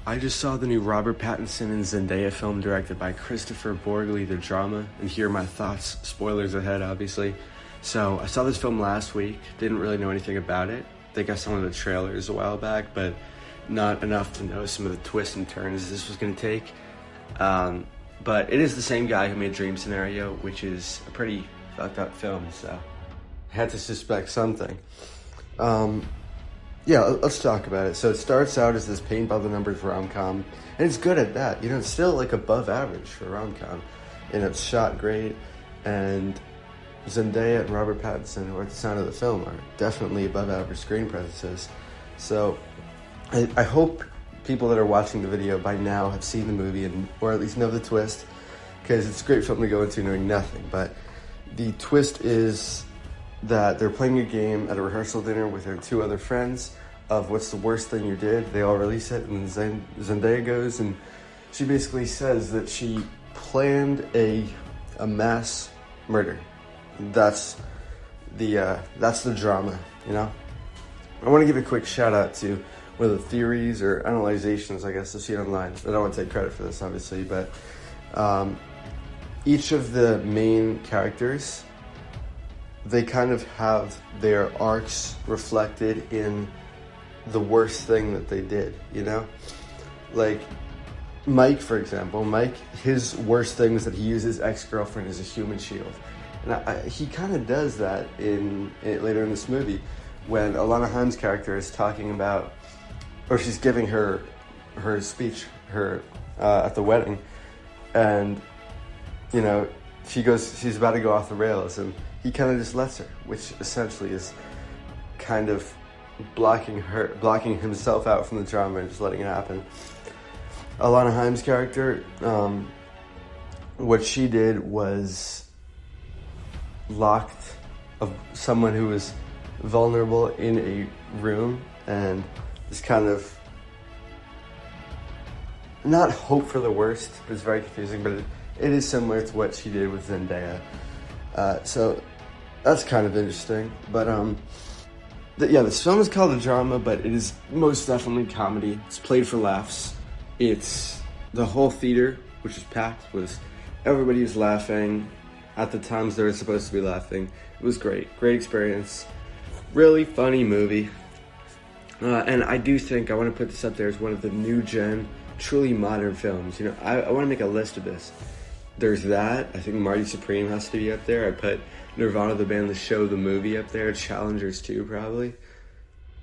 I just saw the new Robert Pattinson and Zendaya film directed by Christopher Borgli, the drama, and here are my thoughts. Spoilers ahead, obviously. So, I saw this film last week, didn't really know anything about it. I think I saw one of the trailers a while back, but not enough to know some of the twists and turns this was going to take. But it is the same guy who made Dream Scenario, which is a pretty fucked up film, so I had to suspect something. Yeah, let's talk about it. So it starts out as this paint by the numbers rom-com, and it's good at that. You know, it's still like above average for a rom-com, and it's shot great. And Zendaya and Robert Pattinson, who are at the sound of the film, are definitely above average screen presences. So I hope people that are watching the video by now have seen the movie or at least know the twist, because it's a great film to go into knowing nothing. But the twist is that they're playing a game at a rehearsal dinner with their two other friends of what's the worst thing you did. They all release it, and Zendaya goes, and she basically says that she planned a mass murder. That's the drama, you know? I want to give a quick shout out to one of the theories or analyzations, I guess, I've seen online. I don't want to take credit for this, obviously, but each of the main characters, they kind of have their arcs reflected in the worst thing that they did, you know? Like, Mike, for example, his worst thing is that he uses ex-girlfriend as a human shield. And he kind of does that later in this movie when Alana Haim's character is talking about, or she's giving her speech at the wedding, and, you know, she's about to go off the rails, and he kind of just lets her, which essentially is kind of blocking himself out from the drama and just letting it happen. Alana Haim's character, what she did was locked someone who was vulnerable in a room and just kind of not hope for the worst. It's very confusing, but it is similar to what she did with Zendaya. So that's kind of interesting. But this film is called a drama, but it is most definitely comedy. It's played for laughs. It's the whole theater, which is packed, everybody was laughing at the times they were supposed to be laughing. It was great experience, really funny movie. And I do think I want to put this up there as one of the new gen, truly modern films. You know, I want to make a list of this. There's that. I think Marty Supreme has to be up there. I put Nirvana, the band, the show, the movie up there. Challengers 2, probably.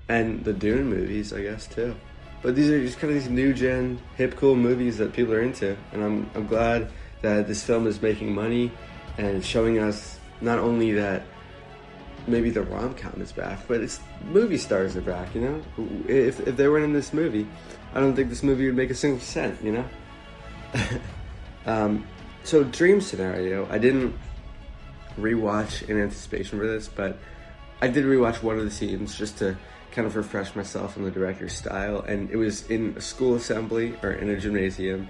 And the Dune movies, I guess, too. But these are just kind of these new gen, hip, cool movies that people are into. And I'm glad that this film is making money and showing us not only that maybe the rom-com is back, but it's movie stars are back, you know? If they weren't in this movie, I don't think this movie would make a single cent, you know? So Dream Scenario, I didn't rewatch in anticipation for this, but I did rewatch one of the scenes just to kind of refresh myself on the director's style, and it was in a school assembly, or in a gymnasium,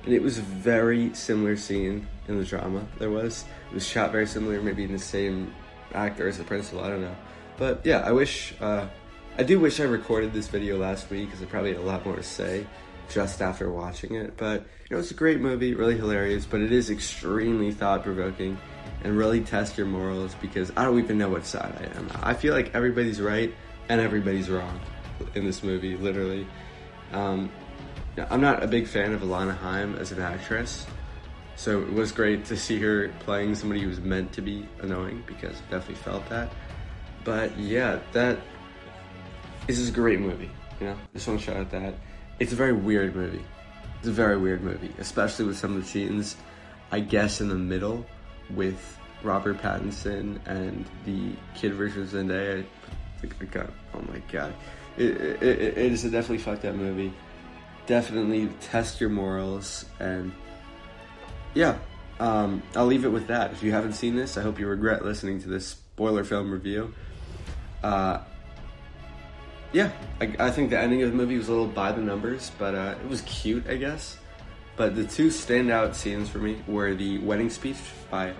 and it was a very similar scene in the drama. It was shot very similar, maybe in the same actor as the principal, I don't know. But yeah, I do wish I recorded this video last week, because I probably had a lot more to say just after watching it. But, you know, it's a great movie, really hilarious, but it is extremely thought-provoking and really test your morals, because I don't even know what side I am. I feel like everybody's right and everybody's wrong in this movie, literally. I'm not a big fan of Alana Haim as an actress, so it was great to see her playing somebody who was meant to be annoying, because I definitely felt that. But yeah, this is a great movie, you know? Just want to shout out that. It's a very weird movie. It's a very weird movie, especially with some of the scenes, I guess, in the middle with Robert Pattinson and the kid version of Zendaya. Oh my god. It is a definitely fucked up movie. Definitely test your morals, and yeah, I'll leave it with that. If you haven't seen this, I hope you regret listening to this spoiler film review. Yeah, I think the ending of the movie was a little by the numbers, but it was cute, I guess. But the two standout scenes for me were the wedding speech by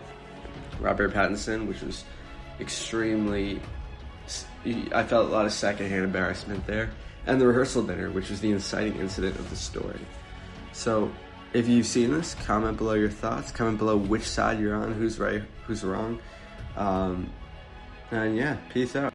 Robert Pattinson, which was extremely, I felt a lot of secondhand embarrassment there. and the rehearsal dinner, which was the inciting incident of the story. So if you've seen this, comment below your thoughts. Comment below which side you're on, who's right, who's wrong. And yeah, peace out.